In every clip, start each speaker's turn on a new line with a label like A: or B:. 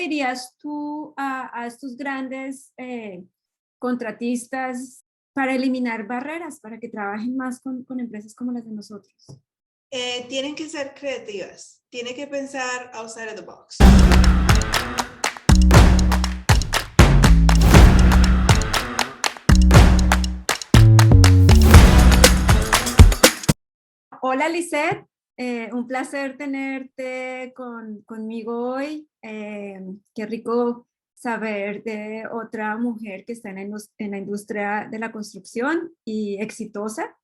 A: dirías tú a estos grandes contratistas para eliminar barreras, para que trabajen más con empresas como las de nosotros?
B: Tienen que ser creativas, tienen que pensar outside of the box.
A: Hola, Lisette, un placer tenerte conmigo hoy. Qué rico saber de otra mujer que está en la industria de la construcción y exitosa.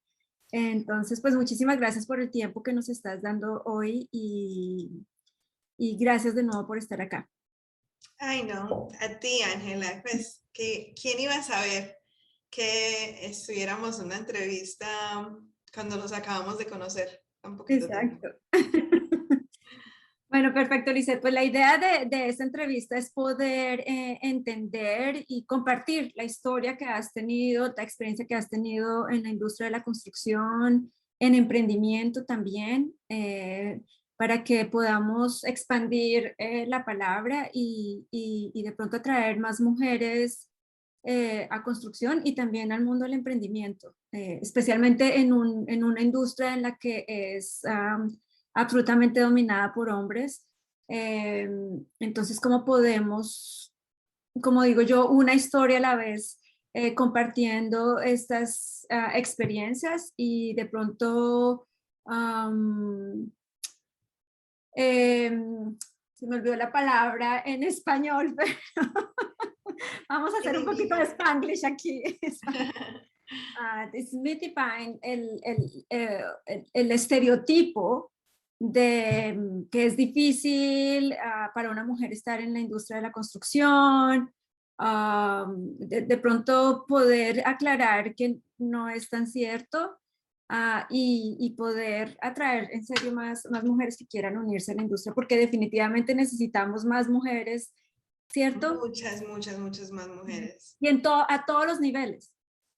A: Entonces, pues muchísimas gracias por el tiempo que nos estás dando hoy y gracias de nuevo por estar acá.
B: Ay, no, a ti, Ángela, pues, ¿quién iba a saber que estuviéramos en una entrevista cuando nos acabamos de conocer tan poquito tiempo?
A: Exacto. Bueno, perfecto, Lisette. Pues la idea de esta entrevista es poder entender y compartir la historia que has tenido, la experiencia que has tenido en la industria de la construcción, en emprendimiento también, para que podamos expandir la palabra y de pronto atraer más mujeres a construcción y también al mundo del emprendimiento, especialmente en una industria en la que es absolutamente dominada por hombres. Entonces, ¿cómo podemos, como digo yo, una historia a la vez, compartiendo estas experiencias y de pronto... se me olvidó la palabra en español, pero vamos a hacer un poquito de Spanglish aquí. Desmythifying el estereotipo de que es difícil para una mujer estar en la industria de la construcción, de pronto poder aclarar que no es tan cierto, y poder atraer en serio más mujeres que quieran unirse a la industria, porque definitivamente necesitamos más mujeres, ¿cierto?
B: Muchas más mujeres.
A: Y a todos los niveles.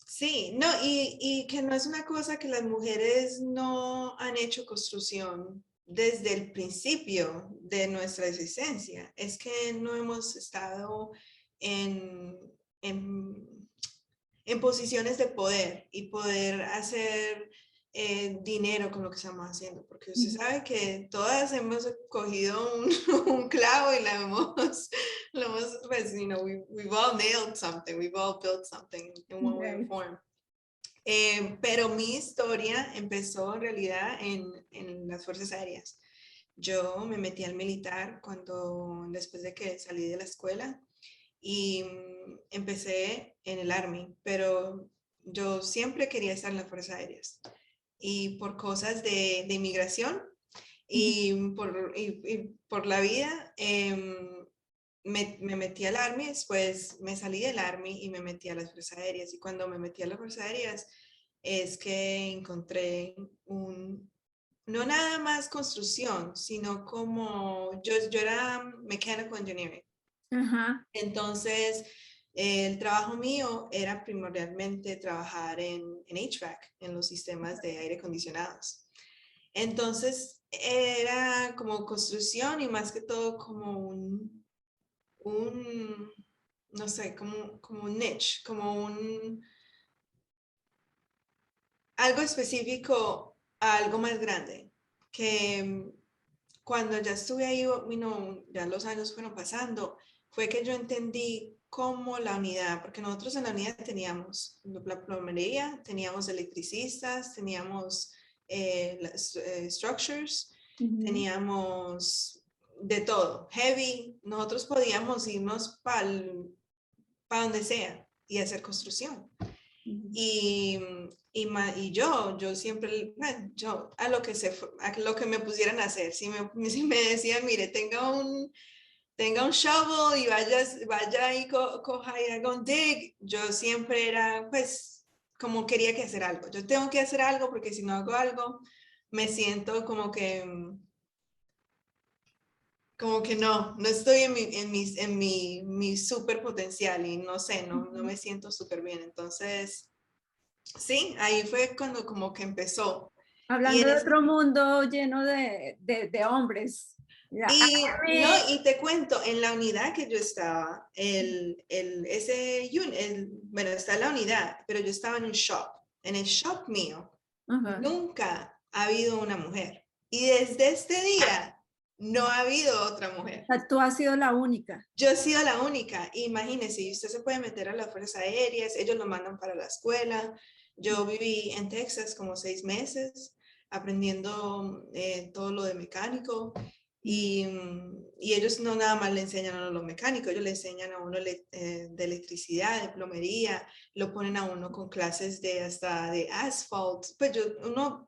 B: Sí, no, y que no es una cosa que las mujeres no han hecho construcción desde el principio de nuestra existencia. Es que no hemos estado en, en, en posiciones de poder y poder hacer dinero con lo que estamos haciendo, porque usted sabe que todas hemos cogido un clavo y pues, you know, we've all nailed something, we've all built something in one way or form. Pero mi historia empezó en realidad en las Fuerzas Aéreas. Yo me metí al militar después de que salí de la escuela y empecé en el Army, pero yo siempre quería estar en las Fuerzas Aéreas. Y por cosas de inmigración y por la vida, me metí al Army, después me salí del Army y me metí a las Fuerzas Aéreas. Y cuando me metí a las Fuerzas Aéreas es que encontré no nada más construcción, sino como yo era mechanical engineering.
A: Ajá.
B: Entonces, el trabajo mío era primordialmente trabajar en HVAC, en los sistemas de aire acondicionados. Entonces, era como construcción y más que todo como no sé, como un niche, algo específico a algo más grande, que cuando ya estuve ahí, ya los años fueron pasando, fue que yo entendí cómo la unidad, porque nosotros en la unidad teníamos la plomería, teníamos electricistas, teníamos structures, teníamos de todo, heavy, nosotros podíamos irnos para donde sea y hacer construcción. Y yo siempre, a lo que me pusieran a hacer, si me decían, mire, tenga un shovel y vaya y coja y haga un dig, yo siempre era, pues, como quería que hacer algo. Yo tengo que hacer algo porque si no hago algo, me siento como que no estoy en mi super potencial y no sé, no me siento súper bien. Entonces, sí, ahí fue cuando como que empezó.
A: Hablando de otro mundo lleno de hombres. Ya,
B: Y, no, y te cuento, en la unidad que yo estaba, bueno, está la unidad, pero yo estaba en un shop. En el shop mío,
A: ajá.
B: nunca ha habido una mujer. Y desde este día, no ha habido otra mujer.
A: O sea, tú has sido la única.
B: Yo he sido la única. Imagínese, usted se puede meter a las fuerzas aéreas, ellos lo mandan para la escuela. Yo viví en Texas como 6 meses aprendiendo todo lo de mecánico y ellos no nada más le enseñan a uno lo mecánico, ellos le enseñan a uno de electricidad, de plomería, lo ponen a uno con clases de hasta de asphalt, pues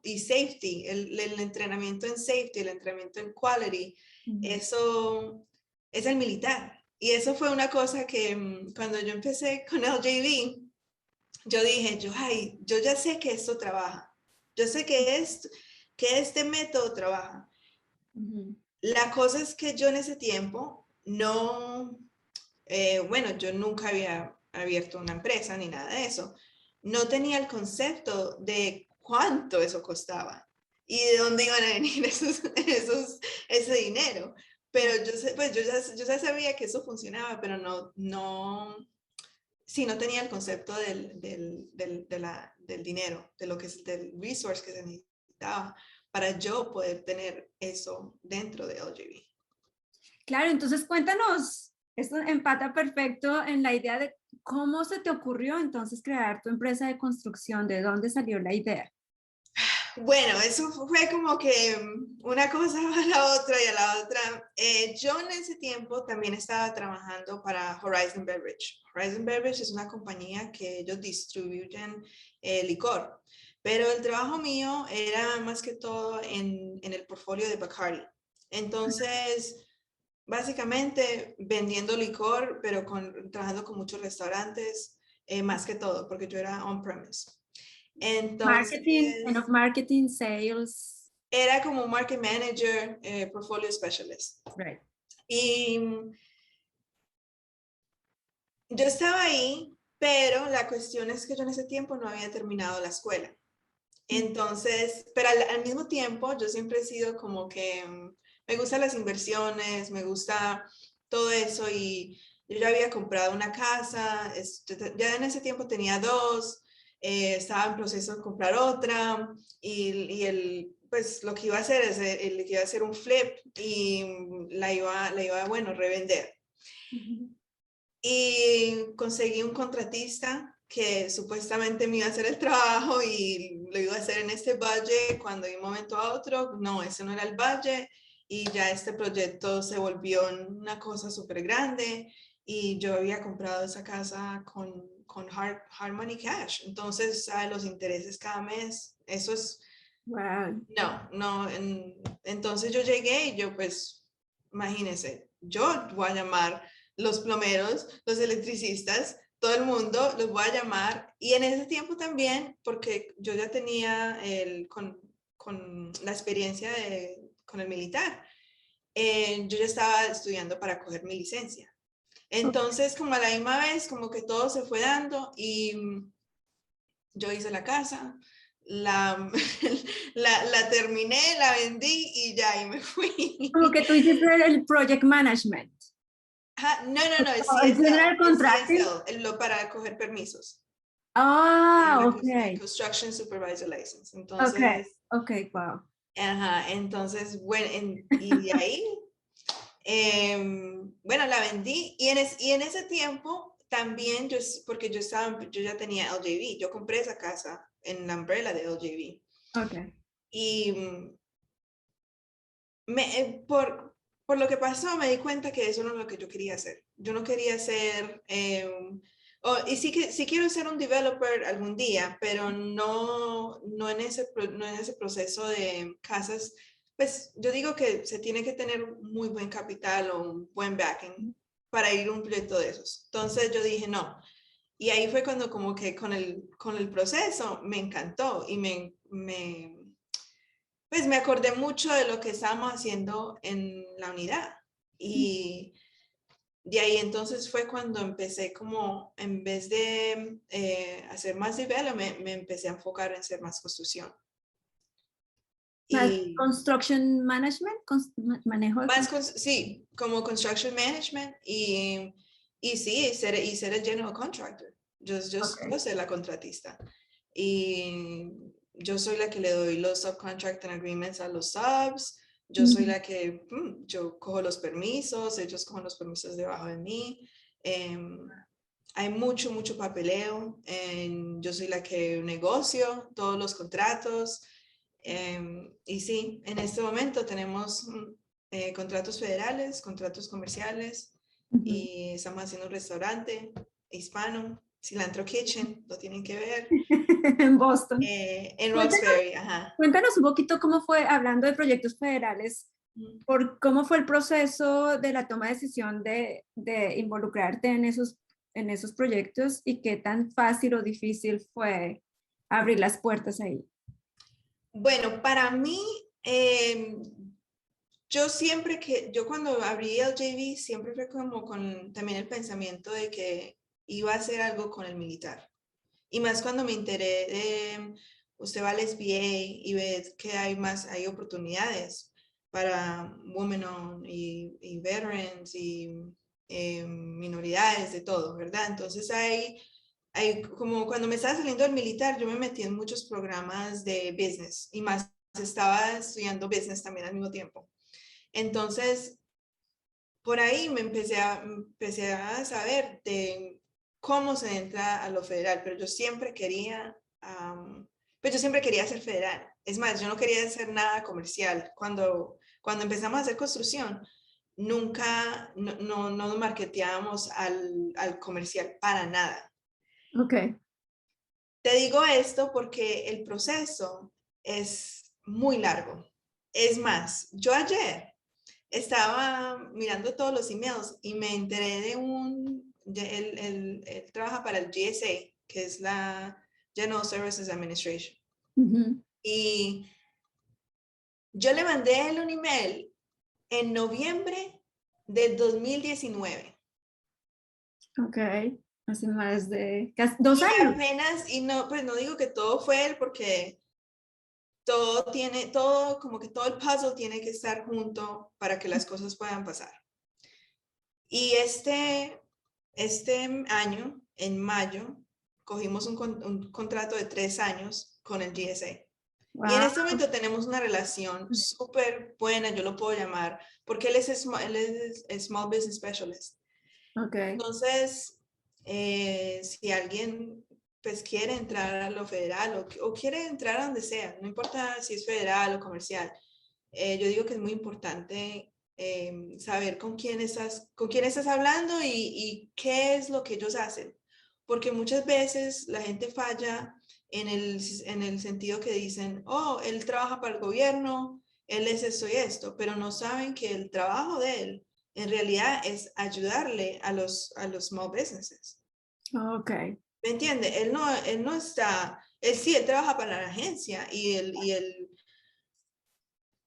B: y safety, el entrenamiento en safety, el entrenamiento en quality, eso es el militar. Y eso fue una cosa que cuando yo empecé con LJV, yo dije, yo ya sé que esto trabaja. Yo sé que este método trabaja. La cosa es que yo en ese tiempo no, bueno, yo nunca había abierto una empresa ni nada de eso. No tenía el concepto de cuánto eso costaba y de dónde iban a venir ese dinero. Pero pues yo ya sabía que eso funcionaba, pero sí, no tenía el concepto del dinero, de lo que es del resource que se necesitaba para yo poder tener eso dentro de LGB.
A: Claro, entonces cuéntanos, esto empata perfecto en la idea de cómo se te ocurrió entonces crear tu empresa de construcción, de dónde salió la idea.
B: Bueno, eso fue como que una cosa a la otra y a la otra. Yo en ese tiempo también estaba trabajando para Horizon Beverage. Horizon Beverage es una compañía que ellos distribuyen licor, pero el trabajo mío era más que todo en el portfolio de Bacardi. Entonces, básicamente vendiendo licor, pero trabajando con muchos restaurantes, más que todo, porque yo era on-premise.
A: Marketing, kind
B: Entonces,
A: of marketing, sales.
B: era como un market manager, portfolio specialist.
A: Right.
B: Y yo estaba ahí, pero la cuestión es que yo en ese tiempo no había terminado la escuela. Entonces, pero al mismo tiempo, yo siempre he sido como que me gustan las inversiones, me gusta todo eso y yo ya había comprado una casa, ya en ese tiempo tenía dos, estaba en proceso de comprar otra pues lo que iba a hacer es que iba a hacer un flip y bueno, revender. Y conseguí un contratista que supuestamente me iba a hacer el trabajo y lo iba a hacer en este budget cuando de un momento a otro, no, ese no era el budget y ya este proyecto se volvió una cosa súper grande y yo había comprado esa casa con hard money cash. Entonces, los intereses cada mes, eso es,
A: Wow.
B: entonces yo llegué y yo pues, imagínense, yo voy a llamar los plomeros, los electricistas, todo el mundo los voy a llamar. Y en ese tiempo también, porque yo ya tenía con la experiencia con el militar, yo ya estaba estudiando para coger mi licencia. Entonces, como a la misma vez, como que todo se fue dando y yo hice la casa, la, la terminé, la vendí y ya, y me fui.
A: Como que tú hiciste el project management.
B: No, es
A: El general contracting.
B: para coger permisos.
A: Ah,
B: El
A: ok.
B: Construction Supervisor License.
A: Ok,
B: Entonces,
A: ok, wow.
B: ajá, entonces, bueno, y de ahí, bueno, la vendí y en ese tiempo también porque yo ya tenía LJV, yo compré esa casa en la umbrella de LJV.
A: Ok.
B: Y por lo que pasó me di cuenta que eso no es lo que yo quería hacer. Yo no quería ser, y sí quiero ser un developer algún día, pero no en ese proceso de casas. Pues yo digo que se tiene que tener muy buen capital o un buen backing para ir a un proyecto de esos. Entonces yo dije no. Y ahí fue cuando como que con el proceso me encantó y pues me acordé mucho de lo que estábamos haciendo en la unidad. Y de ahí entonces fue cuando empecé como, en vez de hacer más development, me empecé a enfocar en hacer más construcción.
A: Más
B: Y
A: construction management, manejo de
B: más, sí, como construction management y sí, y ser el general contractor. Yo
A: okay.
B: soy la contratista y yo soy la que le doy los subcontracting agreements a los subs. Yo soy la que, yo cojo los permisos, ellos cogen los permisos debajo de mí. Hay mucho, mucho papeleo. Yo soy la que negocio todos los contratos. Y sí, en este momento tenemos contratos federales, contratos comerciales y estamos haciendo un restaurante hispano, Cilantro Kitchen, lo tienen que ver,
A: En Boston.
B: en
A: Cuéntanos,
B: Roxbury, ajá.
A: cuéntanos un poquito cómo fue, hablando de proyectos federales,
B: Mm.
A: cómo fue el proceso de la toma de decisión de involucrarte en esos proyectos y qué tan fácil o difícil fue abrir las puertas ahí.
B: Bueno, para mí, yo cuando abrí el JV siempre fue como con también el pensamiento de que iba a hacer algo con el militar. Y más cuando me enteré de, usted va al SBA y ve que hay oportunidades para women on y veterans y minoridades, de todo, ¿verdad? Entonces como cuando me estaba saliendo del militar, yo me metí en muchos programas de business y más estaba estudiando business también al mismo tiempo. Entonces, por ahí empecé a saber de cómo se entra a lo federal, pero yo siempre quería ser federal. Es más, yo no quería hacer nada comercial. Cuando empezamos a hacer construcción, nunca, no nos marketeábamos al comercial para nada.
A: Ok.
B: Te digo esto porque el proceso es muy largo. Es más, yo ayer estaba mirando todos los emails y me enteré él trabaja para el GSA, que es la General Services Administration. Y yo le mandé a él un email en noviembre del 2019.
A: Ok, hace más de casi 2 años.
B: Apenas, y no, pues no digo que todo fue él porque como que todo el puzzle tiene que estar junto para que las cosas puedan pasar. Y este año, en mayo, cogimos un contrato de 3 años con el GSA. Y en
A: Wow.
B: este momento tenemos una relación súper buena, yo lo puedo llamar, porque él es Small Business Specialist.
A: Ok.
B: Entonces, si alguien pues quiere entrar a lo federal o quiere entrar a donde sea, no importa si es federal o comercial, yo digo que es muy importante saber con quién estás hablando y qué es lo que ellos hacen. Porque muchas veces la gente falla en el sentido que dicen, oh, él trabaja para el gobierno, él es esto y esto, pero no saben que el trabajo de él en realidad es ayudarle a los small businesses.
A: Ok.
B: ¿Me entiende? Él no está, él trabaja para la agencia y él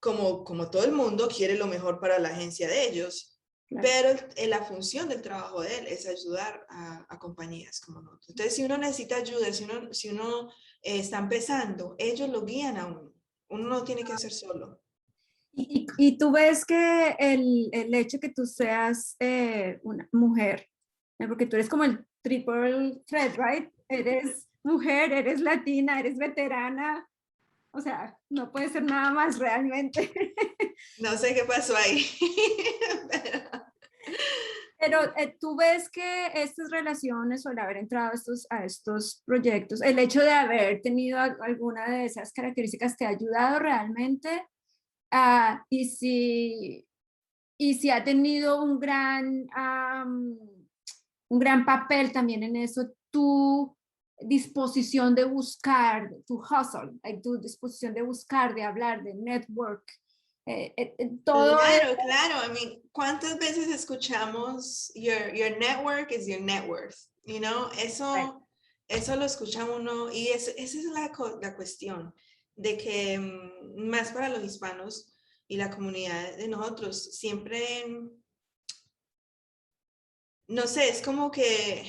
B: como todo el mundo, quiere lo mejor para la agencia de ellos,
A: Claro.
B: pero la función del trabajo de él es ayudar a compañías como nosotros. Entonces, si uno necesita ayuda, si uno está empezando, ellos lo guían a uno. Uno no tiene que hacer solo.
A: Y tú ves que el hecho que tú seas una mujer, porque tú eres como el triple threat, right? Eres mujer, eres latina, eres veterana, o sea, no puede ser nada más realmente.
B: No sé qué pasó ahí.
A: Pero tú ves que estas relaciones o el haber entrado a estos proyectos, el hecho de haber tenido alguna de esas características te ha ayudado realmente. Y si ha tenido un gran papel también en eso, tu disposición de buscar, tu hustle, tu disposición de buscar, de hablar, de network, todo es,
B: Claro, claro. ¿Cuántas veces escuchamos your network is your net worth? Eso lo escucha uno y esa es la cuestión de que más para los hispanos y la comunidad de nosotros, siempre, no sé, es como que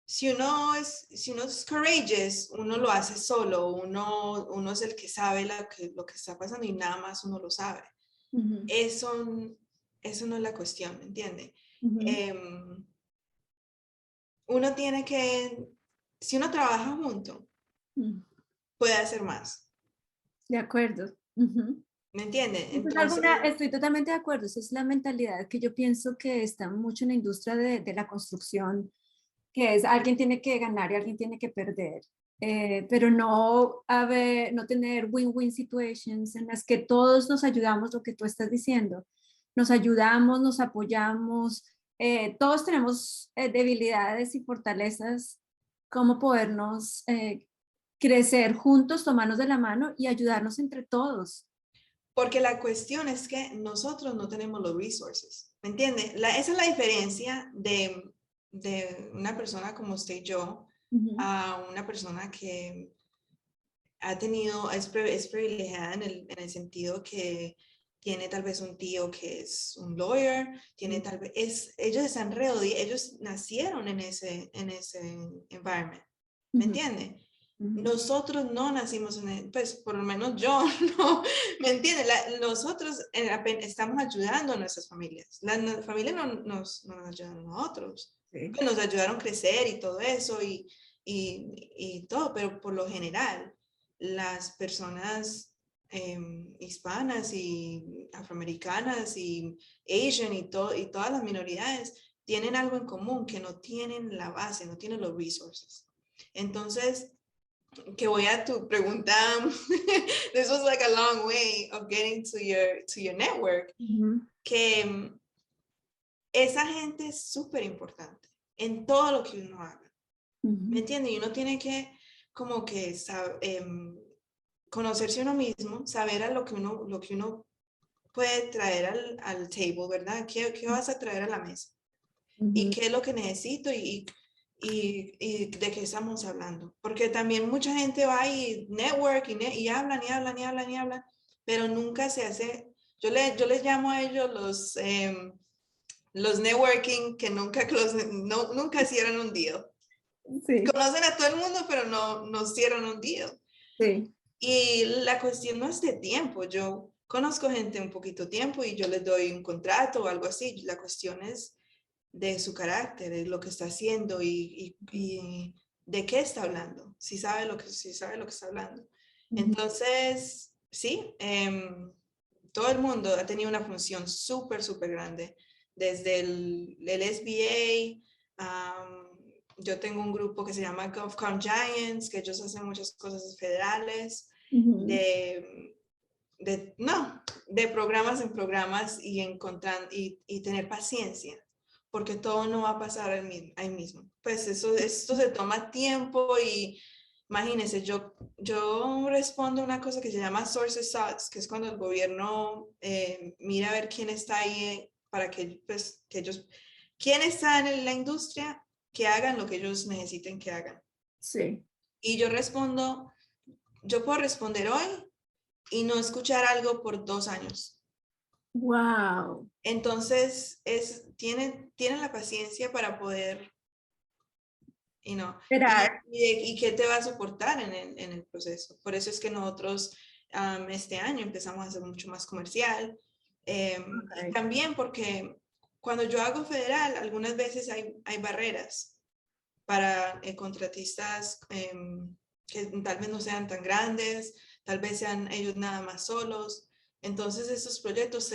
B: si uno es courageous, uno lo hace solo, uno es el que sabe lo que está pasando y nada más uno lo sabe. Eso no es la cuestión, ¿me entiende? Uno tiene que, si uno trabaja junto, puede hacer más.
A: De acuerdo.
B: ¿Me entiende?
A: Entonces,
B: Entonces,
A: estoy totalmente de acuerdo. Esa es la mentalidad que yo pienso que está mucho en la industria de la construcción, que es alguien tiene que ganar y alguien tiene que perder. Pero no tener win-win situations en las que todos nos ayudamos, lo que tú estás diciendo. Nos ayudamos, nos apoyamos, todos tenemos debilidades y fortalezas, cómo podernos crecer juntos, tomarnos de la mano y ayudarnos entre todos.
B: porque la cuestión es que nosotros no tenemos los resources, ¿me entiende? Esa es la diferencia de una persona como usted y yo a una persona que ha tenido, es privilegiada en el sentido que tiene tal vez un tío que es un lawyer, tiene tal vez, ellos están rodeados, ellos nacieron en ese environment, ¿me entiende? Nosotros no nacimos pues por lo menos yo, no, ¿me entiende? Nosotros estamos ayudando a nuestras familias, las familias no nos ayudan a nosotros,
A: Sí.
B: pues nos ayudaron a crecer y todo eso y todo, pero por lo general las personas hispanas y afroamericanas y Asian y todas las minoridades tienen algo en común, que no tienen la base, no tienen los resources. Entonces, que voy a tu pregunta, this was like a long way of getting to your network, que esa gente es súper importante en todo lo que uno haga. ¿Me entiende? Y uno tiene que como que conocerse uno mismo, saber a lo que uno puede traer al table, ¿verdad? ¿Qué vas a traer a la mesa? ¿Y qué es lo que necesito? Y de qué estamos hablando? Porque también mucha gente va y network y hablan y hablan y hablan y hablan, pero nunca se hace, yo les llamo a ellos los networking que nunca cierran un deal.
A: Sí.
B: Conocen a todo el mundo, pero no cierran un deal.
A: Sí.
B: Y la cuestión no es de tiempo. Yo conozco gente un poquito tiempo y yo les doy un contrato o algo así. La cuestión es de su carácter, de lo que está haciendo y de qué está hablando. Si sabe lo que está hablando. Entonces, sí, todo el mundo ha tenido una función súper, súper grande. Desde el SBA, yo tengo un grupo que se llama GovCon Giants, que ellos hacen muchas cosas federales, de programas en programas y tener paciencia, porque todo no va a pasar ahí mismo. Pues esto se toma tiempo y imagínense, yo respondo a una cosa que se llama sources sought, que es cuando el gobierno mira a ver quién está ahí para que ellos, quién está en la industria, que hagan lo que ellos necesiten que hagan.
A: Sí.
B: Y yo puedo responder hoy y no escuchar algo por 2 años.
A: Wow.
B: Entonces, tienen la paciencia para poder, y qué te va a soportar en el proceso. Por eso es que nosotros este año empezamos a hacer mucho más comercial. Y también porque cuando yo hago federal, algunas veces hay barreras para contratistas que tal vez no sean tan grandes, tal vez sean ellos nada más solos. Entonces, estos proyectos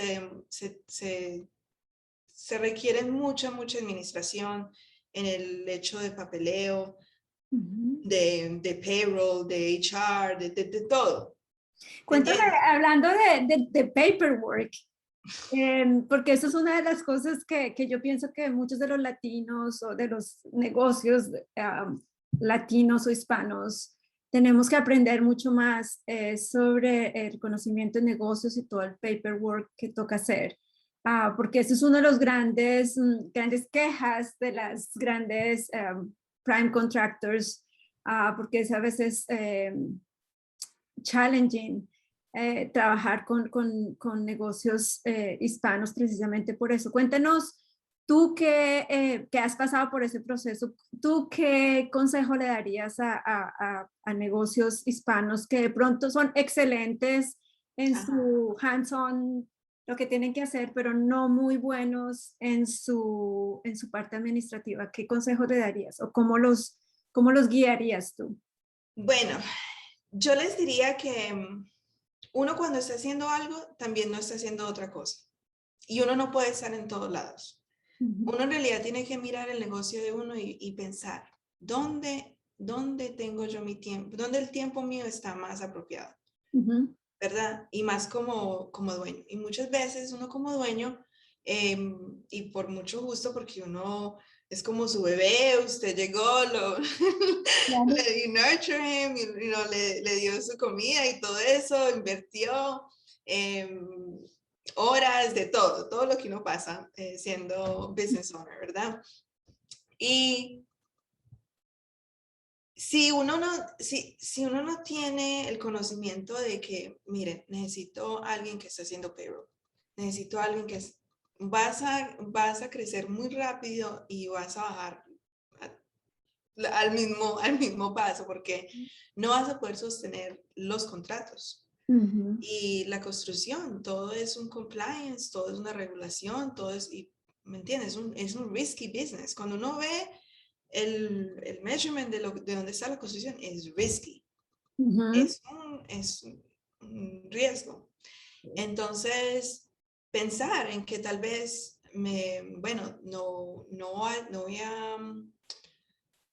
B: se requieren mucha administración en el hecho de papeleo, de payroll, de HR, de todo.
A: Cuéntame, hablando de paperwork, porque eso es una de las cosas que yo pienso que muchos de los latinos o de los negocios latinos o hispanos tenemos que aprender mucho más sobre el conocimiento de negocios y todo el paperwork que toca hacer. Porque eso es uno de los grandes quejas de las grandes prime contractors, porque es a veces challenging trabajar con negocios hispanos precisamente por eso. Cuéntanos tú que has pasado por ese proceso, ¿tú qué consejo le darías a negocios hispanos que de pronto son excelentes en
B: Ajá.
A: su hands-on, lo que tienen que hacer, pero no muy buenos en su parte administrativa? ¿Qué consejo le darías o cómo los guiarías tú?
B: Bueno, yo les diría que uno cuando está haciendo algo, también no está haciendo otra cosa. Y uno no puede estar en todos lados.
A: Ujú,
B: Uno en realidad tiene que mirar el negocio de uno y pensar, ¿dónde tengo yo mi tiempo? ¿Dónde el tiempo mío está más apropiado?
A: ujú.
B: ¿Verdad? Y más como dueño. Y muchas veces uno como dueño, y por mucho gusto, porque uno es como su bebé, usted llegó,
A: Claro.
B: le nurture him, le dio su comida y todo eso, invirtió horas de todo lo que uno pasa siendo business owner, ¿verdad? Y si uno no tiene el conocimiento de que, mire, necesito a alguien que esté haciendo payroll, necesito a alguien vas a crecer muy rápido y vas a bajar al mismo paso porque no vas a poder sostener los contratos.
A: Ujú.
B: Y la construcción, todo es un compliance, todo es una regulación, ¿me entiendes? Es un risky business. Cuando uno ve el measurement de dónde está la construcción, es risky,
A: Ujú.
B: es un riesgo. Entonces, pensar en que tal vez bueno, no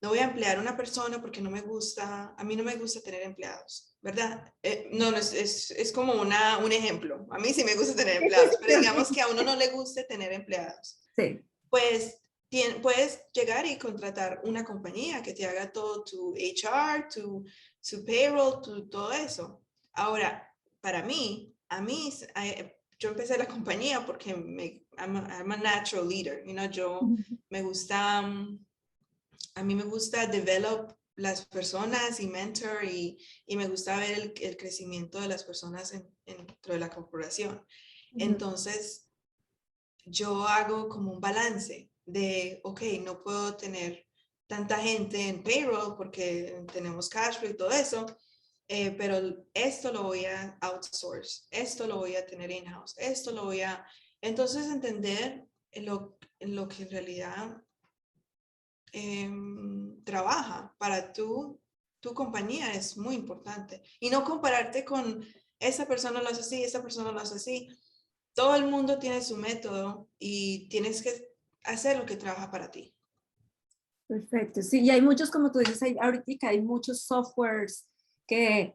B: voy a emplear a una persona porque a mí no me gusta tener empleados, ¿verdad? No, es como un ejemplo. A mí sí me gusta tener empleados, pero digamos que a uno no le guste tener empleados.
A: Sí.
B: Pues puedes llegar y contratar una compañía que te haga todo tu HR, tu payroll, todo eso. Ahora, yo empecé la compañía porque I'm a natural leader, yo
A: Ujú.
B: me gusta, a mí me gusta develop las personas y mentor y me gusta ver el crecimiento de las personas dentro de la corporación.
A: Ujú.
B: Entonces, yo hago como un balance de, ok, no puedo tener tanta gente en payroll porque tenemos cash flow y todo eso, pero esto lo voy a outsource, esto lo voy a tener in-house, esto lo voy a... Entonces entender en lo que en realidad trabaja para tu compañía es muy importante. Y no compararte con esa persona lo hace así, esa persona lo hace así. Todo el mundo tiene su método y tienes que hacer lo que trabaja para ti.
A: Perfecto, sí, y hay muchos, como tú dices, ahorita hay muchos softwares que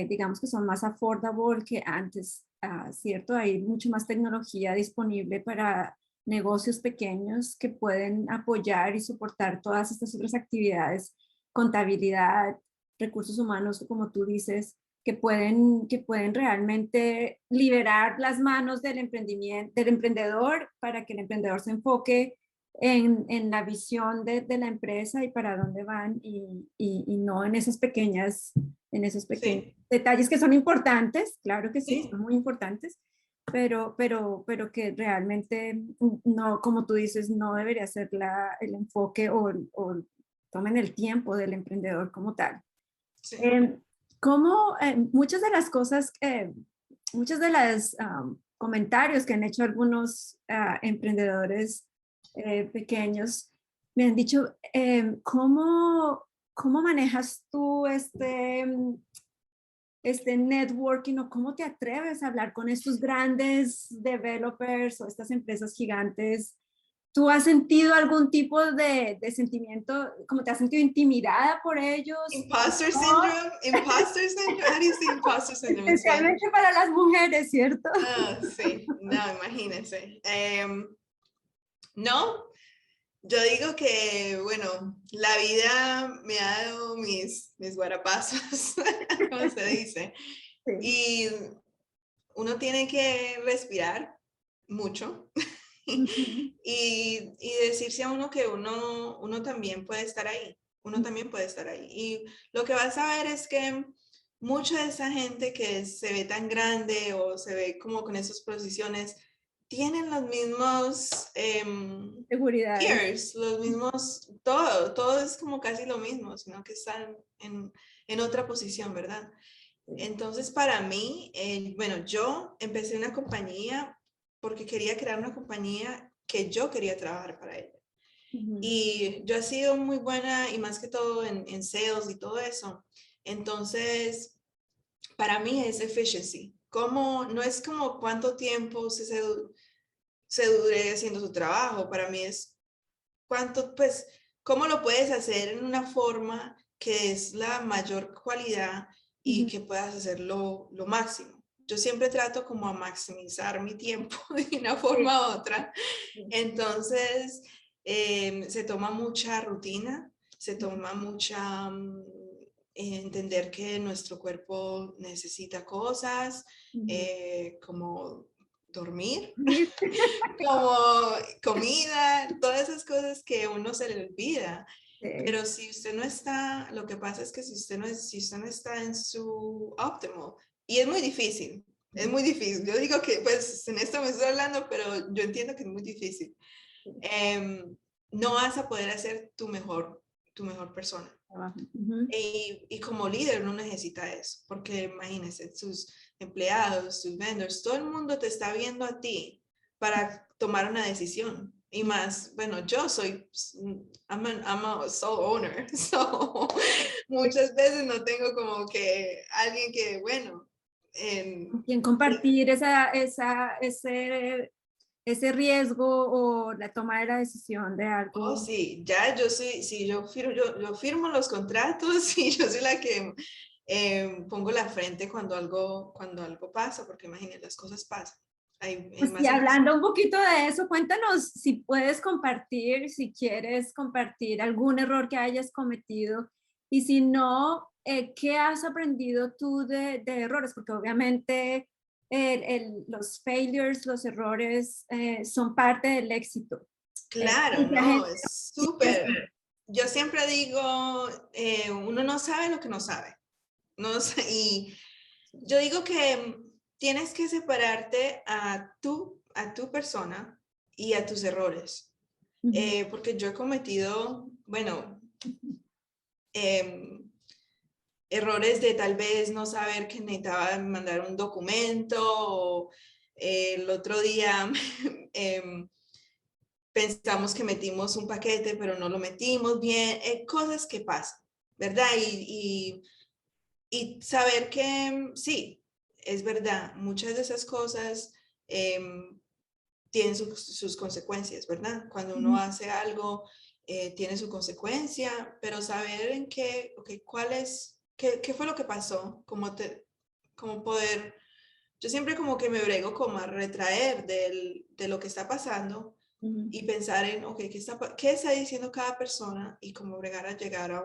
A: digamos que son más affordable que antes, ¿cierto? Hay mucho más tecnología disponible para negocios pequeños que pueden apoyar y soportar todas estas otras actividades, contabilidad, recursos humanos, como tú dices, que pueden realmente liberar las manos del emprendimiento, del emprendedor para que el emprendedor se enfoque en la visión de la empresa y para dónde van y no en esos pequeños
B: Sí,
A: detalles que son importantes, claro que sí, son
B: sí,
A: muy importantes, pero que realmente no, como tú dices, no debería ser el enfoque o tomen el tiempo del emprendedor como tal.
B: sí.
A: Eh, como muchas de las cosas, muchos de los comentarios que han hecho algunos emprendedores pequeños me han dicho, ¿cómo manejas tú este networking o cómo te atreves a hablar con estos grandes developers o estas empresas gigantes? ¿Tú has sentido algún tipo de sentimiento, como te has sentido intimidada por ellos?
B: Imposter
A: ¿No?
B: syndrome, imposter syndrome. How do you say imposter syndrome in
A: Especialmente
B: Spanish?
A: para las mujeres, ¿cierto?
B: Ah, sí, no, imagínense. No, yo digo que, bueno, la vida me ha dado mis guarapazos, como se dice.
A: Sí.
B: Y uno tiene que respirar mucho
A: Ujú.
B: y decirse a uno que uno también puede estar ahí, uno también puede estar ahí. Y lo que vas a ver es que mucha de esa gente que se ve tan grande o se ve como con esas posiciones, tienen los mismos
A: Seguridades.
B: peers, los mismos, todo es como casi lo mismo, sino que están en otra posición, ¿verdad? Entonces, para mí, bueno, yo empecé una compañía porque quería crear una compañía que yo quería trabajar para ella. Y yo he sido muy buena y más que todo en sales y todo eso. Entonces, para mí es efficiency. Como, no es como cuánto tiempo usted se dure haciendo su trabajo. Para mí es cuánto, pues, cómo lo puedes hacer en una forma que es la mayor cualidad y que puedas hacerlo lo máximo. Yo siempre trato como a maximizar mi tiempo de una forma u otra. Entonces, se toma mucha rutina, se toma mucha entender que nuestro cuerpo necesita cosas como dormir, como comida, todas esas cosas que uno se le olvida. Pero si usted no está, lo que pasa es que si usted no está en su óptimo, y es muy difícil, es muy difícil. Yo digo que, pues, en esto me estoy hablando, pero yo entiendo que es muy difícil. No vas a poder hacer tu mejor persona. Y como líder no necesita eso, porque imagínense, sus empleados, sus vendors, todo el mundo te está viendo a ti para tomar una decisión. Y más, bueno, yo soy, I'm a sole owner, so muchas veces no tengo como que alguien que, bueno,
A: Quien compartir ese riesgo o la toma de la decisión de
B: oh,
A: algo.
B: sí, ya yo soy, sí, yo firmo los contratos y yo soy la que pongo la frente cuando algo pasa, porque imagínense, las cosas pasan. Hay
A: Pues y
B: más
A: hablando un poquito de eso, cuéntanos si puedes compartir, si quieres compartir algún error que hayas cometido y si no, ¿qué has aprendido tú de errores? Porque obviamente los failures, los errores son parte del éxito.
B: claro,
A: Mucha
B: no,
A: gente
B: es
A: no quiere
B: súper. Yo siempre digo, uno no sabe lo que no sabe. No sé, y yo digo que tienes que separarte a tu persona y a tus errores.
A: Ujú,
B: Porque yo he cometido, bueno, em, errores de tal vez no saber que necesitaba mandar un documento o el otro día pensamos que metimos un paquete pero no lo metimos bien, cosas que pasan, ¿verdad? Y saber que sí, es verdad, muchas de esas cosas tienen sus consecuencias, ¿verdad? Cuando uno
A: ujú,
B: hace algo, tiene su consecuencia, pero saber en qué, okay, qué fue lo que pasó, como poder, yo siempre como que me brego como a retraer de lo que está pasando
A: ujú.
B: y pensar en, ok, qué está diciendo cada persona y cómo bregar a llegar a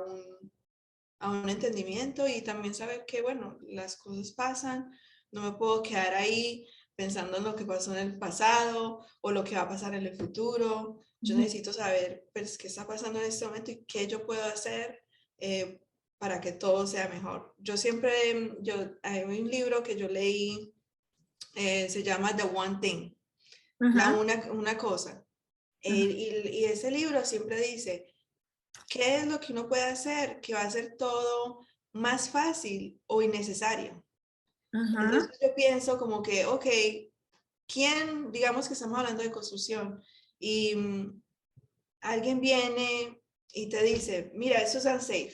B: un entendimiento y también saber que, bueno, las cosas pasan, no me puedo quedar ahí pensando en lo que pasó en el pasado o lo que va a pasar en el futuro. Yo
A: Ujú.
B: necesito saber, pues, qué está pasando en este momento y qué yo puedo hacer eh, para que todo sea mejor. Yo siempre, hay un libro que yo leí, se llama The One Thing,
A: Ajá,
B: una cosa.
A: ajá,
B: Y ese libro siempre dice, ¿qué es lo que uno puede hacer que va a hacer todo más fácil o innecesario?
A: ajá.
B: Entonces yo pienso como que, ok, ¿quién, digamos que estamos hablando de construcción y alguien viene y te dice, mira, esto es unsafe,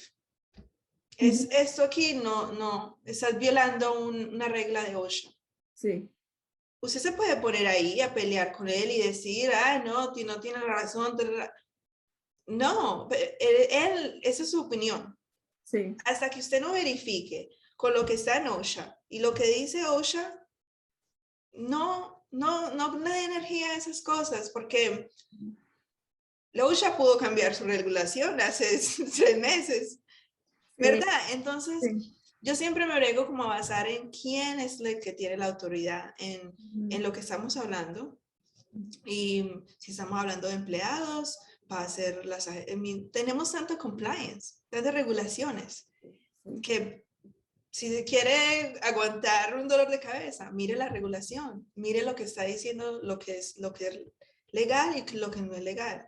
A: Ujú.
B: esto aquí no, estás violando una regla de OSHA.
A: Sí.
B: Usted se puede poner ahí a pelear con él y decir, ah, no, no tiene razón. No, esa es su opinión.
A: Sí.
B: Hasta que usted no verifique con lo que está en OSHA y lo que dice OSHA, no le dé energía a esas cosas, porque la OSHA pudo cambiar su regulación hace 3 meses,
A: Sí,
B: ¿verdad? Entonces,
A: sí.
B: yo siempre me brego como a basar en quién es el que tiene la autoridad
A: Ujú,
B: en lo que estamos hablando. Y si estamos hablando de empleados, va a ser tenemos tanta compliance, tantas regulaciones,
A: sí.
B: que si se quiere aguantar un dolor de cabeza, mire la regulación, mire lo que está diciendo, lo que es legal y lo que no es legal.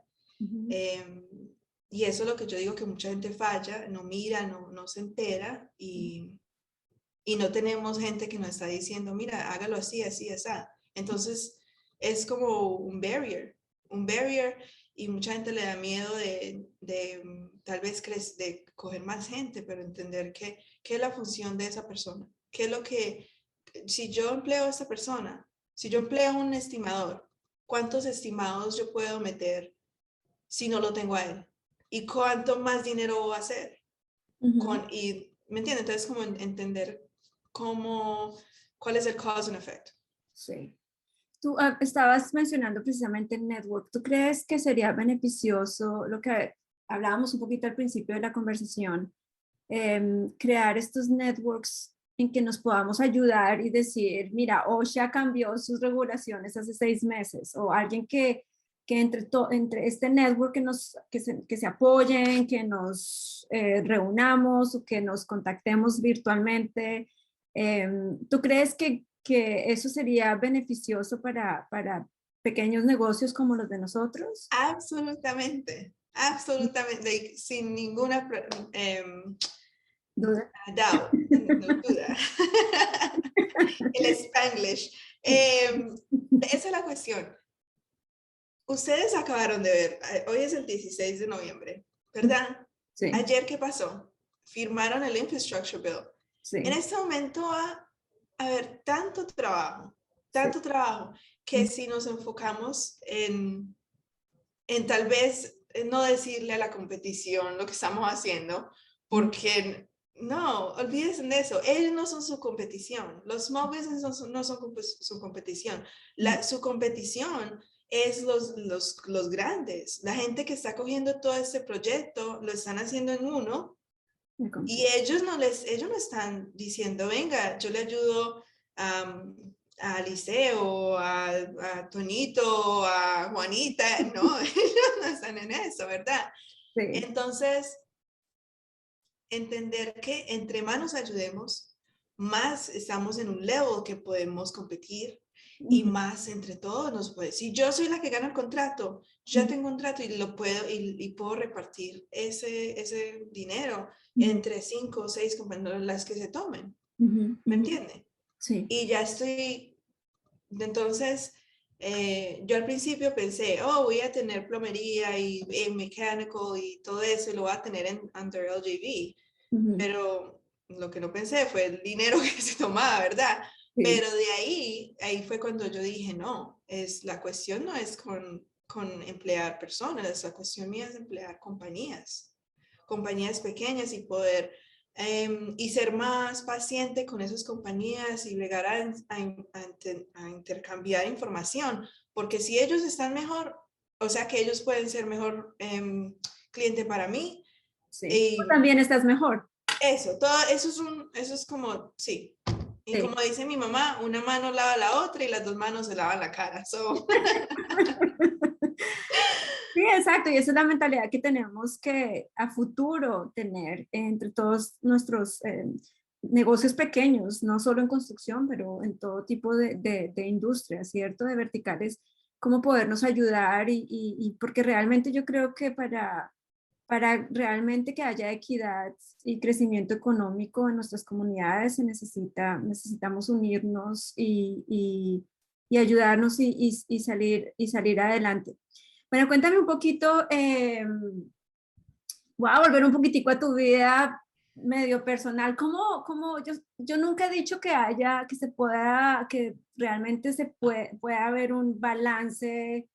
B: Y eso es lo que yo digo, que mucha gente falla, no mira, no se entera y no tenemos gente que nos está diciendo, mira, hágalo así, así, así. Entonces es como un barrier y mucha gente le da miedo de tal vez de coger más gente, pero entender qué es la función de esa persona, qué es lo que, si yo empleo a esta persona, si yo empleo a un estimador, ¿cuántos estimados yo puedo meter si no lo tengo a él? ¿Y cuánto más dinero voy a hacer? Y, ¿me entiendes? Entonces, como entender cuál es el cause and effect.
A: Sí. Tú estabas mencionando precisamente el network. ¿Tú crees que sería beneficioso, lo que hablábamos un poquito al principio de la conversación, crear estos networks en que nos podamos ayudar y decir, mira, OSHA cambió sus regulaciones hace 6 meses, o alguien que entre este network que se apoyen, que nos reunamos o que nos contactemos virtualmente? ¿Tú crees que eso sería beneficioso para pequeños negocios como los de nosotros?
B: Absolutamente, absolutamente, sin ninguna
A: ¿Duda?
B: doubt, no duda. El Spanglish. Esa es la cuestión. Ustedes acabaron de ver, hoy es el 16 de noviembre, ¿verdad?
A: Sí.
B: Ayer, ¿qué pasó? Firmaron el Infrastructure Bill.
A: Sí.
B: En este momento va a haber tanto trabajo, que si nos enfocamos en tal vez no decirle a la competición lo que estamos haciendo, porque no, olvídense de eso, ellos no son su competición, los small business no son su competición, su competición es los grandes, la gente que está cogiendo todo este proyecto, lo están haciendo en uno, y ellos no están diciendo, venga, yo le ayudo a Liceo, a Toñito, a Juanita. No, ellos no están en eso, ¿verdad?
A: Sí.
B: Entonces, entender que entre más nos ayudemos, más estamos en un level que podemos competir y más entre todos nos puede. Si yo soy la que gana el contrato, ya tengo un trato y lo puedo y puedo repartir ese dinero entre 5 o 6 compañeros, las que se tomen. ¿Me entiende?
A: Sí.
B: Y ya estoy, entonces, yo al principio pensé, voy a tener plomería y mechanical y todo eso, y lo voy a tener under LJV. Pero lo que no pensé fue el dinero que se tomaba, ¿verdad? Sí. Pero de ahí fue cuando yo dije, no, la cuestión no es con emplear personas, la cuestión mía es emplear compañías pequeñas y poder y ser más paciente con esas compañías y llegar a intercambiar información, porque si ellos están mejor, o sea que ellos pueden ser mejor cliente para mí.
A: Sí. Y también estás mejor.
B: Eso, todo eso es como, sí. Y sí, como dice mi mamá, una mano lava la otra y las 2 manos se lavan la cara. So.
A: Sí, exacto, y esa es la mentalidad que tenemos que a futuro tener entre todos nuestros negocios pequeños, no solo en construcción, pero en todo tipo de industria, ¿cierto? De verticales, cómo podernos ayudar y porque realmente yo creo que para realmente que haya equidad y crecimiento económico en nuestras comunidades necesitamos unirnos y ayudarnos y salir adelante. Bueno, cuéntame un poquito, voy a volver un poquitico a tu vida medio personal. ¿Cómo yo nunca he dicho que realmente pueda haber un balance,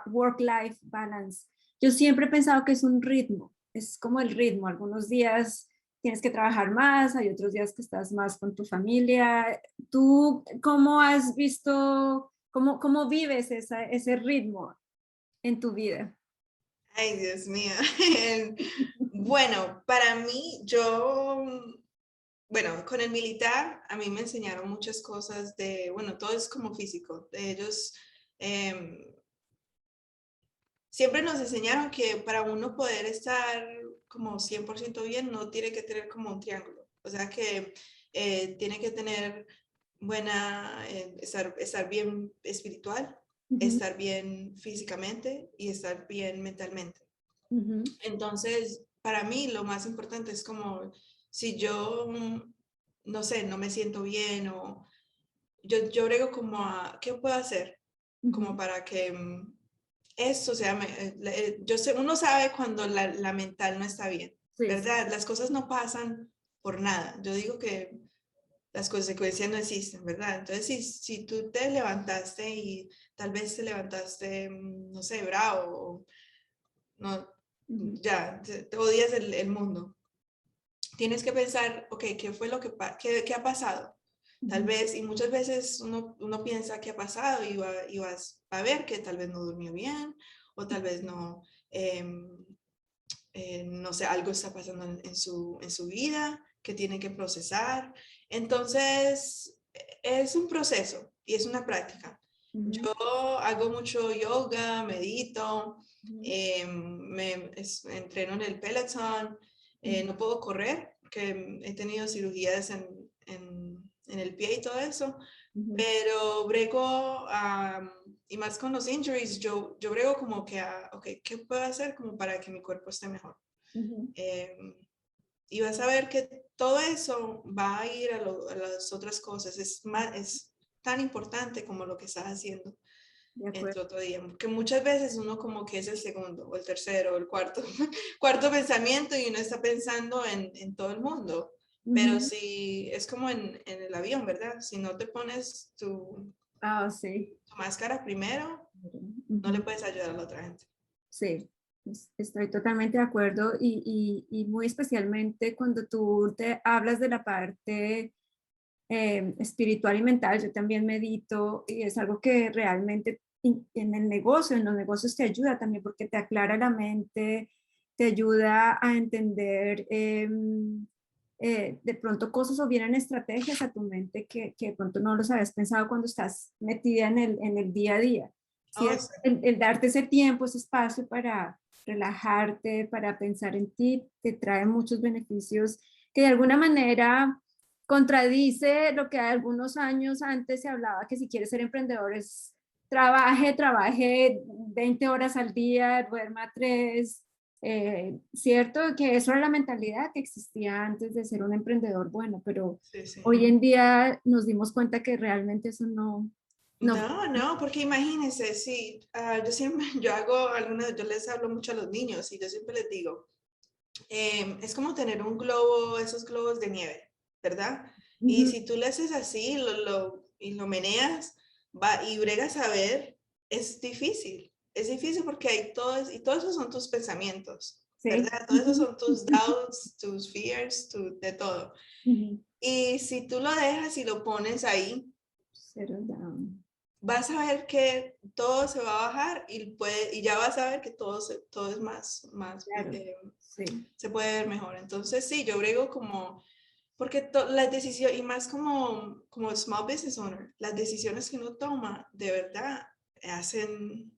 A: work-life balance? Yo siempre he pensado que es un ritmo, es como el ritmo. Algunos días tienes que trabajar más, hay otros días que estás más con tu familia. ¿Tú cómo has visto, cómo vives ese ritmo en tu vida?
B: Ay, Dios mío. Bueno, para mí, con el militar, a mí me enseñaron muchas cosas todo es como físico. Ellos siempre nos enseñaron que para uno poder estar como 100% bien, no tiene que tener como un triángulo. O sea que tiene que tener estar bien espiritual, estar bien físicamente y estar bien mentalmente. Entonces, para mí lo más importante es como si yo, no sé, no me siento bien o yo brego como a, ¿qué puedo hacer? Como para que eso, o sea, yo sé, uno sabe cuando la mental no está bien,
A: Sí,
B: ¿verdad? Las cosas no pasan por nada. Yo digo que las consecuencias no existen, ¿verdad? Entonces, si tú te levantaste y tal vez te levantaste, no sé, bravo, o no, ya, te odias el mundo. Tienes que pensar, ok, ¿qué fue lo que qué ha pasado? Tal vez, y muchas veces uno piensa qué ha pasado y vas a ver que tal vez no durmió bien o tal vez no, no sé, algo está pasando en su vida que tiene que procesar. Entonces, es un proceso y es una práctica. Yo hago mucho yoga, medito, entreno en el Peloton, no puedo correr, que he tenido cirugías en el pie y todo eso, pero brego, y más con los injuries, yo brego como que, ok, ¿qué puedo hacer como para que mi cuerpo esté mejor? Y vas a ver que todo eso va a ir a las otras cosas, es tan importante como lo que estás haciendo
A: de
B: en
A: acuerdo.
B: tu otro día, porque muchas veces uno como que es el segundo, o el tercero, o el cuarto, cuarto pensamiento y uno está pensando en todo el mundo. Pero si es como en el avión, ¿verdad? Si no te pones
A: Ah, sí.
B: tu máscara primero, no le puedes ayudar a la otra gente.
A: Sí, estoy totalmente de acuerdo y muy especialmente cuando tú te hablas de la parte espiritual y mental. Yo también medito y es algo que realmente en el negocio, en los negocios te ayuda también porque te aclara la mente, te ayuda a entender de pronto cosas o vienen estrategias a tu mente que de pronto no los habías pensado cuando estás metida en el día a día.
B: Oh,
A: ¿Cierto?
B: sí.
A: El darte ese tiempo, ese espacio para relajarte, para pensar en ti, te trae muchos beneficios que de alguna manera contradice lo que algunos años antes se hablaba, que si quieres ser emprendedor es trabaje 20 horas al día, duerma 3, cierto que eso era la mentalidad que existía antes de ser un emprendedor bueno, pero
B: Sí, sí.
A: hoy en día nos dimos cuenta que realmente eso no.
B: No, porque imagínense, sí, yo siempre, yo hago algunas, yo les hablo mucho a los niños y yo siempre les digo, es como tener un globo, esos globos de nieve, ¿verdad? Y
A: Ujú,
B: si tú le haces así y lo meneas y bregas a ver, es difícil porque hay todos, y todos esos son tus pensamientes,
A: sí.
B: ¿verdad? Todos esos son tus doubts, tus fears, de todo.
A: Ujú.
B: Y si tú lo dejas y lo pones ahí,
A: Settle down.
B: vas a ver que todo se va a bajar y ya vas a ver que todo es más
A: Claro, sí.
B: se puede ver mejor. Entonces, sí, yo brego como, porque las decisiones, y más como small business owner, las decisiones que uno toma de verdad hacen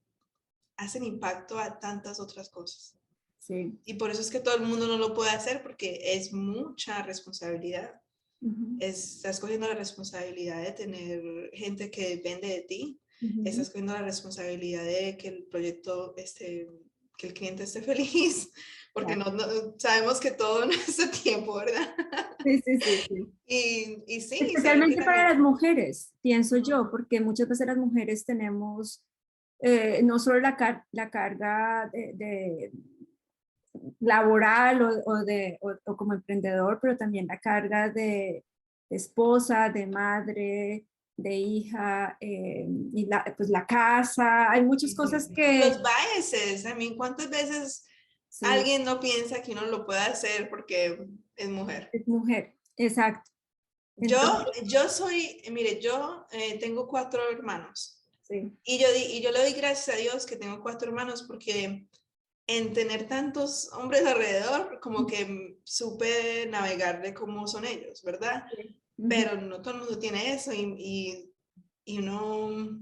B: impacto a tantas otras cosas.
A: Sí.
B: Y por eso es que todo el mundo no lo puede hacer porque es mucha responsabilidad.
A: Ujú,
B: Estás cogiendo la responsabilidad de tener gente que depende de ti,
A: ujú.
B: estás cogiendo la responsabilidad de que el proyecto que el cliente esté feliz, porque
A: Claro.
B: sabemos que todo no es a tiempo, ¿verdad?
A: Sí, sí, sí, sí.
B: Y sí, saber que
A: Especialmente
B: la
A: para
B: gente...
A: las mujeres, pienso
B: Ujú.
A: yo, porque muchas veces las mujeres tenemos no solo la carga de laboral o como emprendedor, pero también la carga de esposa, de madre, de hija, y pues la casa. Hay muchas
B: Sí, sí,
A: cosas
B: sí. Y
A: que
B: los biases, a mí, ¿cuántas veces
A: sí,
B: alguien no piensa que uno lo puede hacer porque es mujer?
A: es mujer, exacto.
B: Yo,
A: Entonces,
B: yo soy, mire, yo tengo 4 hermanos.
A: sí,
B: Y yo le doy gracias a Dios que tengo 4 hermanos porque en tener tantos hombres alrededor, como que supe navegar de cómo son ellos, ¿verdad?
A: sí. Ujú.
B: Pero no todo el mundo tiene eso y no,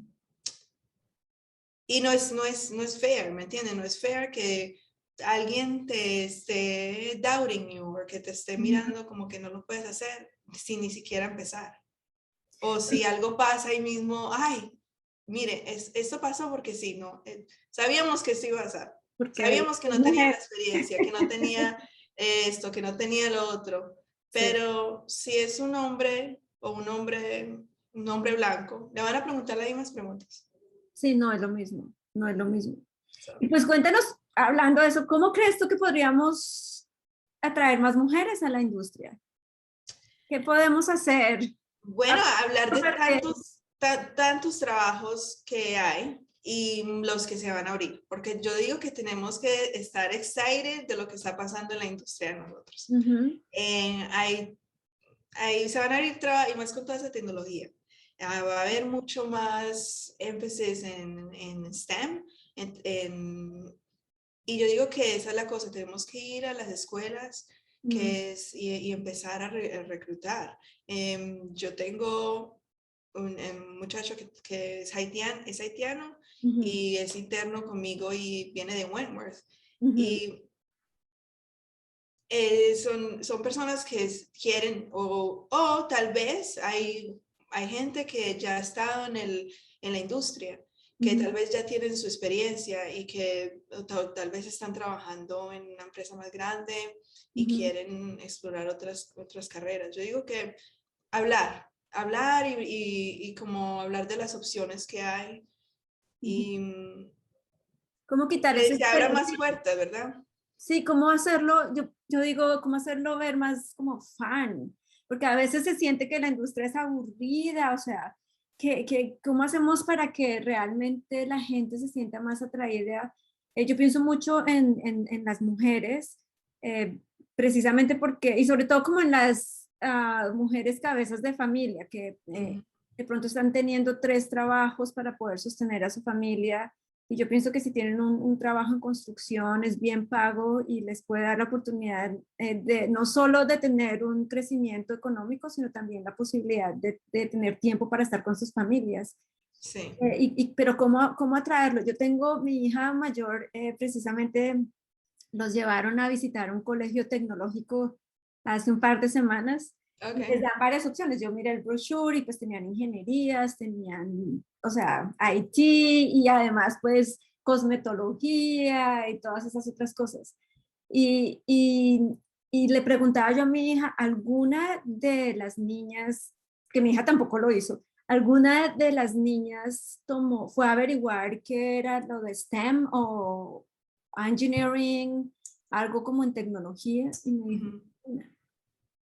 B: y no es fair, ¿me entienden? No es fair que alguien te esté doubting you o que te esté mirando como que no lo puedes hacer sin ni siquiera empezar. O si algo pasa ahí mismo, ay, mire, esto pasó porque sí, no, sabíamos que esto iba a pasar.
A: Porque
B: Sabíamos que no tenía la experiencia, que no tenía esto, que no tenía lo otro.
A: sí,
B: Pero si es un hombre o un hombre blanco, le van a preguntar las mismas preguntas.
A: sí, no es lo mismo, no es lo mismo.
B: So,
A: Y pues cuéntanos, hablando de eso, ¿cómo crees tú que podríamos atraer más mujeres a la industria? ¿Qué podemos hacer?
B: bueno, hablar de
A: Aparte
B: tantos trabajos que hay y los que se van a abrir, porque yo digo que tenemos que estar excited de lo que está pasando en la industria de nosotros.
A: Ujú,
B: Ahí se van a abrir trabajos y más con toda esa tecnología. Va a haber mucho más énfasis en STEM, y yo digo que esa es la cosa, tenemos que ir a las escuelas
A: mm,
B: y empezar a reclutar. Yo tengo un muchacho que es haitiano
A: ujú,
B: y es interno conmigo y viene de Wentworth.
A: ujú,
B: Y son personas que quieren, o tal vez hay gente que ya ha estado en la industria, que
A: ujú,
B: tal vez ya tienen su experiencia y que tal vez están trabajando en una empresa más grande y
A: ujú,
B: quieren explorar otras carreras. Yo digo que hablar y como hablar de las opciones que hay
A: ujú.
B: y
A: ¿Cómo quitar
B: que
A: ese
B: se abra más
A: estereotipo?
B: puertas, ¿verdad?
A: Sí, cómo hacerlo, yo digo, cómo hacerlo ver más como fan, porque a veces se siente que la industria es aburrida, o sea, ¿cómo hacemos para que realmente la gente se sienta más atraída? Yo pienso mucho en las mujeres, eh, precisamente porque, y sobre todo como en las mujeres cabezas de familia, que
B: Ujú.
A: de pronto están teniendo tres trabajos para poder sostener a su familia y yo pienso que si tienen un trabajo en construcción es bien pago y les puede dar la oportunidad de no solo de tener un crecimiento económico, sino también la posibilidad de tener tiempo para estar con sus familias.
B: Sí.
A: Pero ¿cómo atraerlo? Yo tengo mi hija mayor, precisamente los llevaron a visitar un colegio tecnológico hace un par de semanas y les
B: Ok.
A: dan varias opciones. Yo miré el brochure y pues tenían ingenierías, tenían, o sea, IT y además pues cosmetología y todas esas otras cosas. Y, y, y le preguntaba yo a mi hija, ¿alguna de las niñas, que mi hija tampoco lo hizo, alguna de las niñas fue a averiguar qué era lo de STEM o engineering, algo como en tecnología? Y me dijo,
B: Ujú.
A: "No".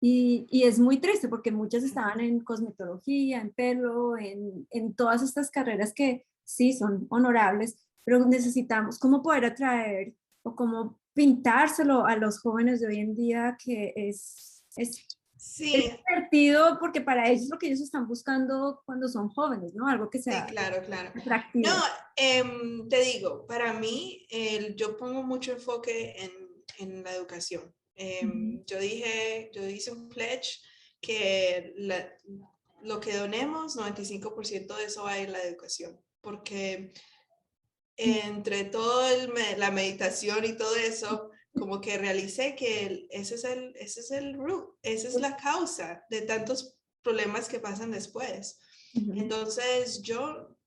A: Y es muy triste porque muchas estaban en cosmetología, en pelo, en todas estas carreras que sí son honorables, pero necesitamos cómo poder atraer o cómo pintárselo a los jóvenes de hoy en día que es
B: Sí,
A: divertido porque para ellos lo que ellos están buscando cuando son jóvenes, ¿no? Algo que
B: sí,
A: sea
B: claro, claro. No,
A: atractivo.
B: te digo, para mí, yo pongo mucho enfoque en la educación.
A: Ujú,
B: Yo hice un pledge que lo que donemos, 95% de eso va a ir a la educación, porque entre todo la meditación y todo eso, como que realicé que ese es el root, esa es la causa de tantos problemas que pasan después.
A: ujú,
B: Entonces,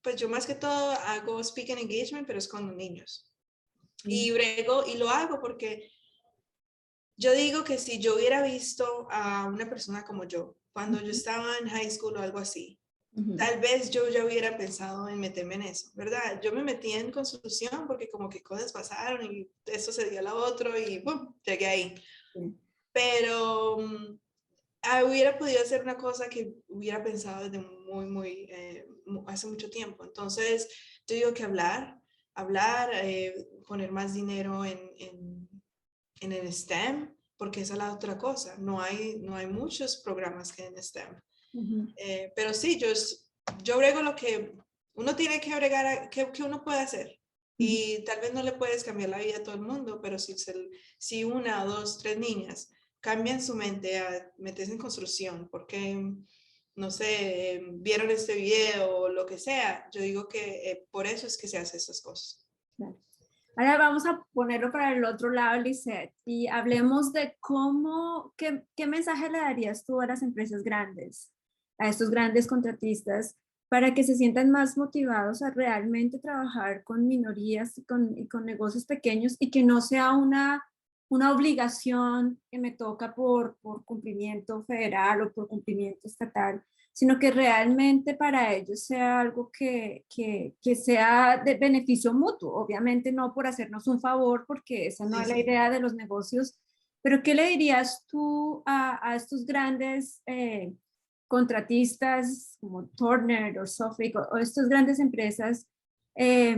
B: pues yo más que todo hago speaking engagement, pero es con niños.
A: ujú,
B: Y brego, y lo hago porque yo digo que si yo hubiera visto a una persona como yo, cuando yo estaba en high school o algo así,
A: ujú,
B: tal vez yo ya hubiera pensado en meterme en eso, ¿verdad? Yo me metí en construcción porque como que cosas pasaron y esto se dio a lo otro y ¡pum! Llegué ahí.
A: sí,
B: Pero hubiera podido hacer una cosa que hubiera pensado desde hace mucho tiempo. Entonces, yo digo que poner más dinero en el STEM, porque esa es la otra cosa. No hay muchos programas que en STEM.
A: ujú,
B: Pero sí, yo brego lo que uno tiene que bregar, que uno puede hacer.
A: ujú.
B: Y tal vez no le puedes cambiar la vida a todo el mundo, pero si una, dos, tres niñas cambian su mente a meterse en construcción porque, no sé, vieron este video o lo que sea, yo digo que por eso es que se hacen estas cosas.
A: Claro. Ahora vamos a ponerlo para el otro lado, Lisette, y hablemos de qué mensaje le darías tú a las empresas grandes, a estos grandes contratistas, para que se sientan más motivados a realmente trabajar con minorías y con negocios pequeños y que no sea una obligación que me toca por cumplimiento federal o por cumplimiento estatal, sino que realmente para ellos sea algo que sea de beneficio mutuo, obviamente no por hacernos un favor, porque esa no
B: Sí,
A: es la
B: sí.
A: idea de los negocios, pero ¿qué le dirías tú a estos grandes contratistas como Turner o Suffolk o estas grandes empresas eh,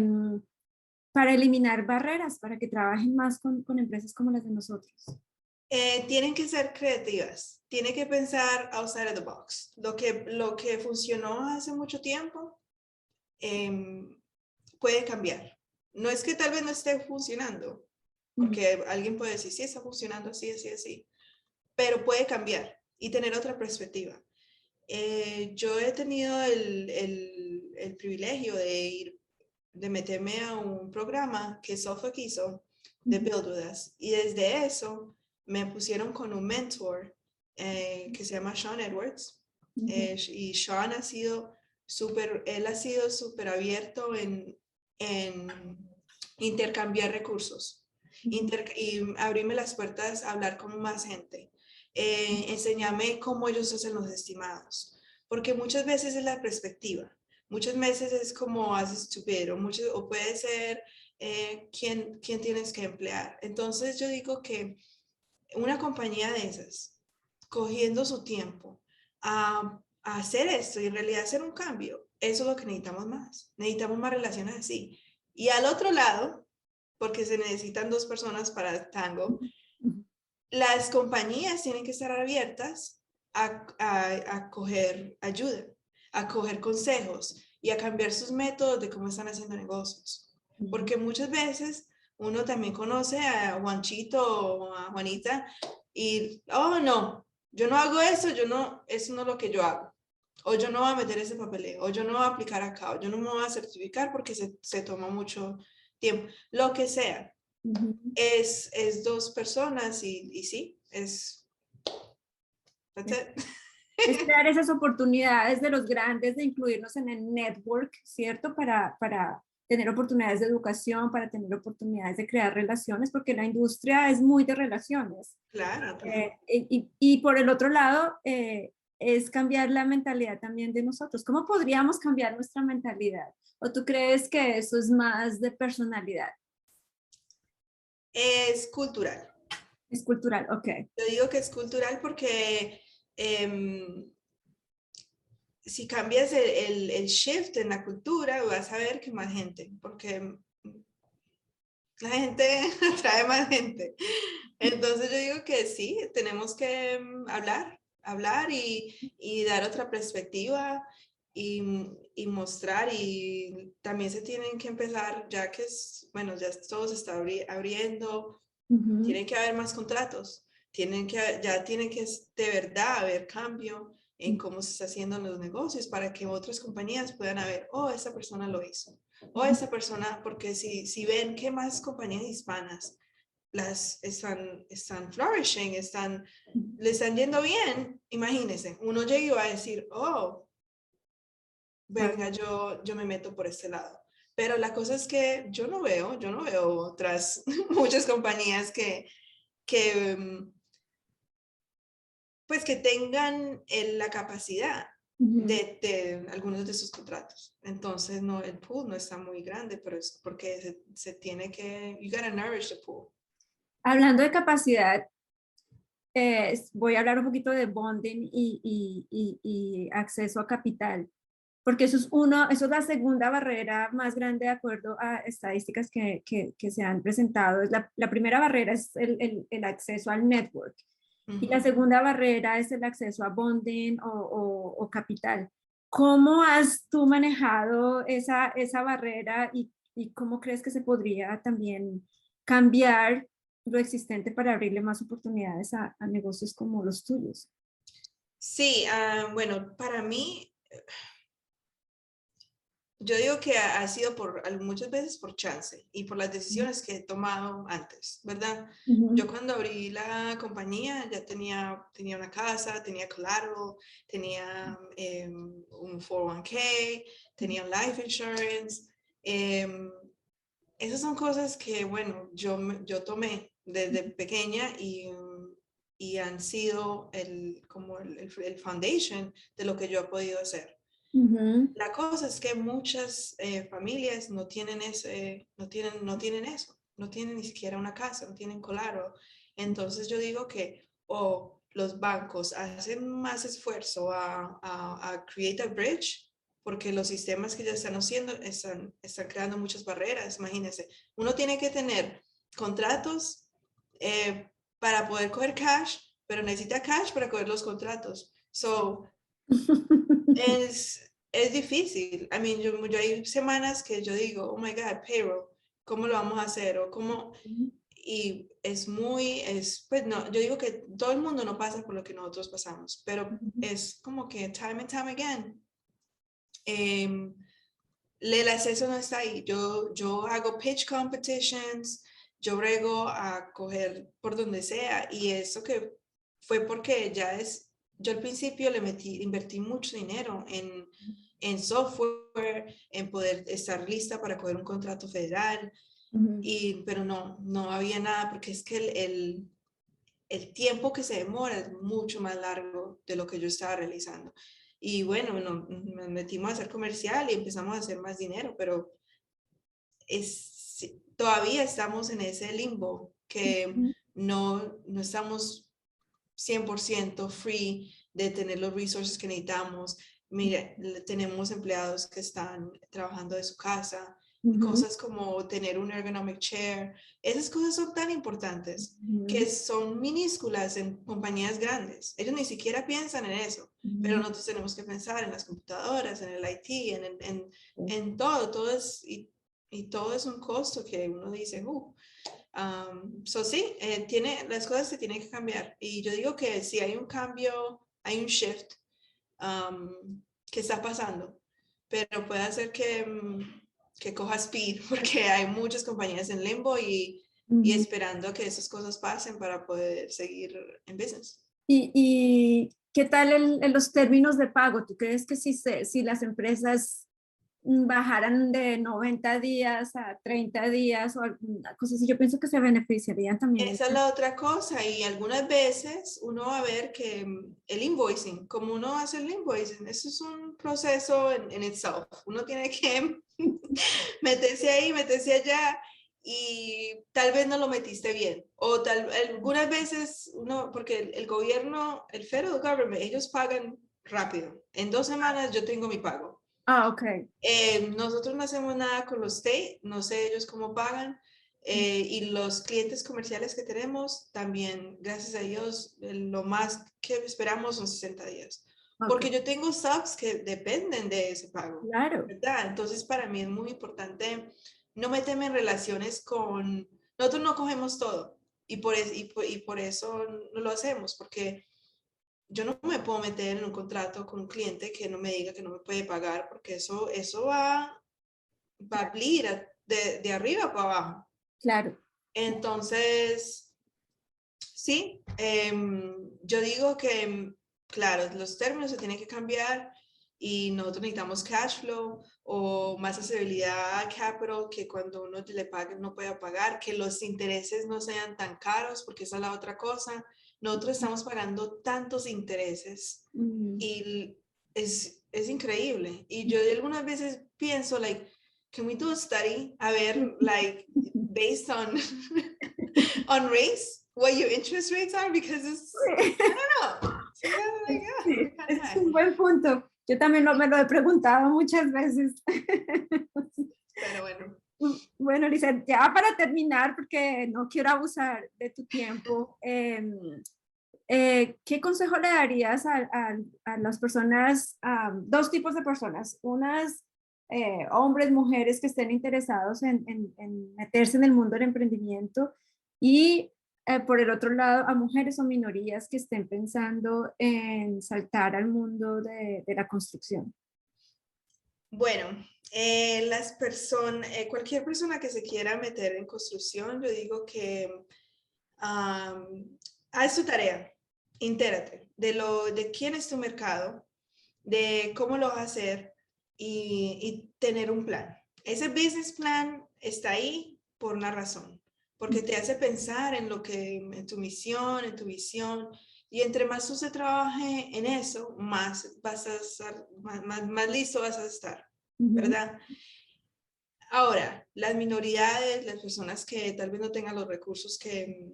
A: para eliminar barreras, para que trabajen más con empresas como las de nosotros?
B: Tienen que ser creativas, tienen que pensar outside of the box. Lo que funcionó hace mucho tiempo puede cambiar. No es que tal vez no esté funcionando, porque alguien puede decir, sí, está funcionando así, así, así, pero puede cambiar y tener otra perspectiva. Yo he tenido el privilegio de meterme a un programa que Suffolk hizo de Build With Us, y desde eso me pusieron con un mentor que se llama Sean Edwards, y Sean ha sido él ha sido súper abierto en intercambiar recursos y abrirme las puertas a hablar con más gente. Enséñame cómo ellos hacen los estimados, porque muchas veces es la perspectiva, muchas veces es como haces tu bid, o puede ser quién tienes que emplear. Entonces yo digo que una compañía de esas, cogiendo su tiempo a hacer esto y en realidad hacer un cambio, eso es lo que necesitamos más relaciones así. Y al otro lado, porque se necesitan dos personas para tango, las compañías tienen que estar abiertas a coger ayuda, a coger consejos y a cambiar sus métodos de cómo están haciendo negocios. Porque muchas veces uno también conoce a Juanchito o a Juanita y, oh, no, yo no hago eso, eso no es lo que yo hago. O yo no voy a meter ese papeleo, o yo no voy a aplicar acá, o yo no me voy a certificar porque se toma mucho tiempo. Lo que sea, es dos personas y sí, that's it.
A: Es crear esas oportunidades de los grandes de incluirnos en el network, ¿cierto? Para tener oportunidades de educación, para tener oportunidades de crear relaciones, porque la industria es muy de relaciones.
B: Claro, claro.
A: Y por el otro lado, es cambiar la mentalidad también de nosotros. ¿Cómo podríamos cambiar nuestra mentalidad? ¿O tú crees que eso es más de personalidad?
B: Es cultural.
A: Es cultural, ok.
B: Yo digo que es cultural porque si cambias el shift en la cultura, vas a ver que más gente, porque la gente atrae más gente. Entonces yo digo que sí, tenemos que hablar y dar otra perspectiva y mostrar, y también se tienen que empezar, ya que bueno, ya todo se está abriendo, tienen que haber más contratos, ya tienen que de verdad haber cambio en cómo se está haciendo los negocios para que otras compañías puedan ver, oh, esa persona lo hizo, o esa persona, porque si ven que más compañías hispanas están flourishing, le están yendo bien, imagínense, uno llega y va a decir, oh, venga, yo me meto por este lado. Pero la cosa es que yo no veo otras muchas compañías que pues que tengan la capacidad de algunos de sus contratos. Entonces, no, el pool no está muy grande, pero es porque se tiene que, you gotta nourish the pool.
A: Hablando de capacidad, voy a hablar un poquito de bonding y acceso a capital, porque eso es la segunda barrera más grande de acuerdo a estadísticas que se han presentado. La primera barrera es el acceso al network y la segunda barrera es el acceso a bonding o capital. ¿Cómo has tú manejado esa barrera y cómo crees que se podría también cambiar lo existente para abrirle más oportunidades a negocios como los tuyos?
B: Sí, bueno, para mí yo digo que ha sido muchas veces por chance y por las decisiones que he tomado antes, ¿verdad? Yo cuando abrí la compañía ya tenía una casa, tenía collateral, tenía un 401k, tenía un life insurance. Esas son cosas que, bueno, yo tomé desde pequeña y han sido como el foundation de lo que yo he podido hacer. La cosa es que muchas familias no tienen no tienen eso, no tienen ni siquiera una casa, no tienen collateral. Entonces yo digo que los bancos hacen más esfuerzo a create a bridge, porque los sistemas que ya están haciendo están creando muchas barreras. Imagínense, uno tiene que tener contratos para poder coger cash, pero necesita cash para coger los contratos. So, es difícil. I mean, yo hay semanas que yo digo, oh my God, payroll, ¿cómo lo vamos a hacer? O cómo, y pues no, yo digo que todo el mundo no pasa por lo que nosotros pasamos, pero es como que time and time again, el acceso no está ahí. Yo hago pitch competitions, yo brego a coger por donde sea, y eso que fue porque yo al principio invertí mucho dinero en software, en poder estar lista para coger un contrato federal, pero no había nada, porque es que el tiempo que se demora es mucho más largo de lo que yo estaba realizando. Y bueno, nos metimos a hacer comercial y empezamos a hacer más dinero, pero todavía estamos en ese limbo que no estamos 100% free de tener los resources que necesitamos. Mira, tenemos empleados que están trabajando de su casa, cosas como tener un ergonomic chair. Esas cosas son tan importantes que son minúsculas en compañías grandes. Ellos ni siquiera piensan en eso, pero nosotros tenemos que pensar en las computadoras, en el IT, en todo. Y todo es un costo que uno dice, sí, las cosas se tienen que cambiar. Y yo digo que si hay un cambio, hay un shift que está pasando, pero puede hacer que coja speed, porque hay muchas compañías en limbo y esperando que esas cosas pasen para poder seguir en business.
A: ¿Y qué tal los términos de pago? ¿Tú crees que si las empresas bajaran de 90 días a 30 días o alguna cosa así, yo pienso que se beneficiarían también?
B: Esa es la otra cosa, y algunas veces uno va a ver que el invoicing, como uno hace el invoicing, eso es un proceso en itself. Uno tiene que meterse ahí, meterse allá, y tal vez no lo metiste bien. O algunas veces porque el gobierno, el federal government, ellos pagan rápido. En 2 semanas yo tengo mi pago.
A: Ah, ok.
B: Nosotros no hacemos nada con los state, no sé ellos cómo pagan. Y los clientes comerciales que tenemos también, gracias a Dios, lo más que esperamos son 60 días. Okay. Porque yo tengo subs que dependen de ese pago.
A: Claro.
B: ¿Verdad? Entonces, para mí es muy importante no meterme en relaciones con... Nosotros no cogemos todo, y por eso no lo hacemos, porque yo no me puedo meter en un contrato con un cliente que no me diga que no me puede pagar, porque eso va a bleed de arriba para abajo.
A: Claro.
B: Entonces, sí, yo digo que, claro, los términos se tienen que cambiar, y nosotros necesitamos cash flow o más accesibilidad a capital, que cuando uno le pague no pueda pagar, que los intereses no sean tan caros, porque esa es la otra cosa. Nosotros estamos pagando tantos intereses y es increíble. Y yo algunas veces pienso, like, can we do a study? A ver, like, based on race, what your interest rates are, because I don't know.
A: Sí, es un buen punto. Yo también me lo he preguntado muchas veces.
B: Pero bueno.
A: Bueno, Lisa, ya para terminar, porque no quiero abusar de tu tiempo, ¿qué consejo le darías a las personas, dos tipos de personas? Unas hombres, mujeres que estén interesados en meterse en el mundo del emprendimiento, y por el otro lado, a mujeres o minorías que estén pensando en saltar al mundo de la construcción.
B: Bueno, cualquier persona que se quiera meter en construcción, yo digo que haz tu tarea, entérate de quién es tu mercado, de cómo lo vas a hacer y tener un plan. Ese business plan está ahí por una razón, porque te hace pensar en tu misión, en tu visión, y entre más tú se trabaje en eso, más vas a estar, más listo vas a estar, ¿verdad? Ahora, las minoridades, las personas que tal vez no tengan los recursos que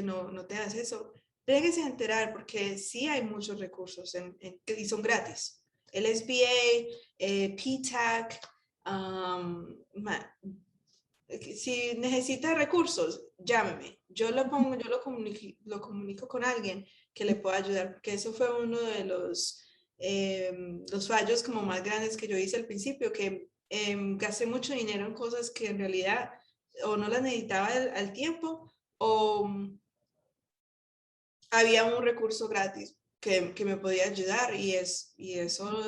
B: no tengan acceso, déjense enterar porque sí hay muchos recursos y son gratis. El SBA, PTAC, si necesita recursos, llámeme. Lo comunico con alguien que le pueda ayudar, porque eso fue uno de los fallos como más grandes que yo hice al principio, que gasté mucho dinero en cosas que en realidad o no las necesitaba al tiempo o había un recurso gratis que me podía ayudar y eso,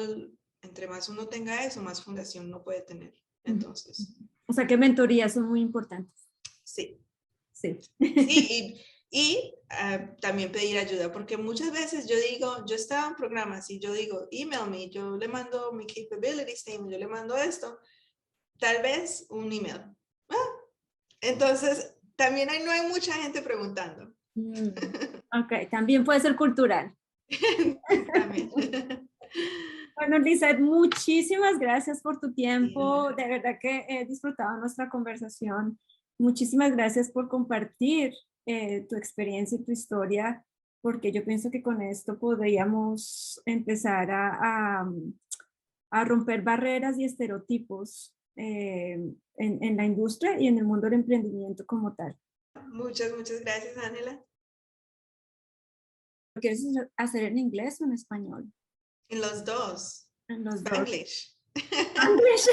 B: entre más uno tenga eso, más fundación uno puede tener. Entonces,
A: O sea que mentorías son muy importantes.
B: sí.
A: Sí.
B: Sí, también pedir ayuda, porque muchas veces yo estaba en programas y yo digo, email me, yo le mando mi capability statement, yo le mando esto, tal vez un email. Entonces, también no hay mucha gente preguntando.
A: Ok, también puede ser cultural.
B: También.
A: Bueno, Lizeth, muchísimas gracias por tu tiempo. De verdad que he disfrutado nuestra conversación. Muchísimas gracias por compartir tu experiencia y tu historia, porque yo pienso que con esto podríamos empezar a romper barreras y estereotipos en la industria y en el mundo del emprendimiento como tal.
B: Muchas gracias, Ángela.
A: ¿Lo quieres hacer en inglés o en español?
B: En los dos.
A: En los dos.
B: Spanglish.
A: English.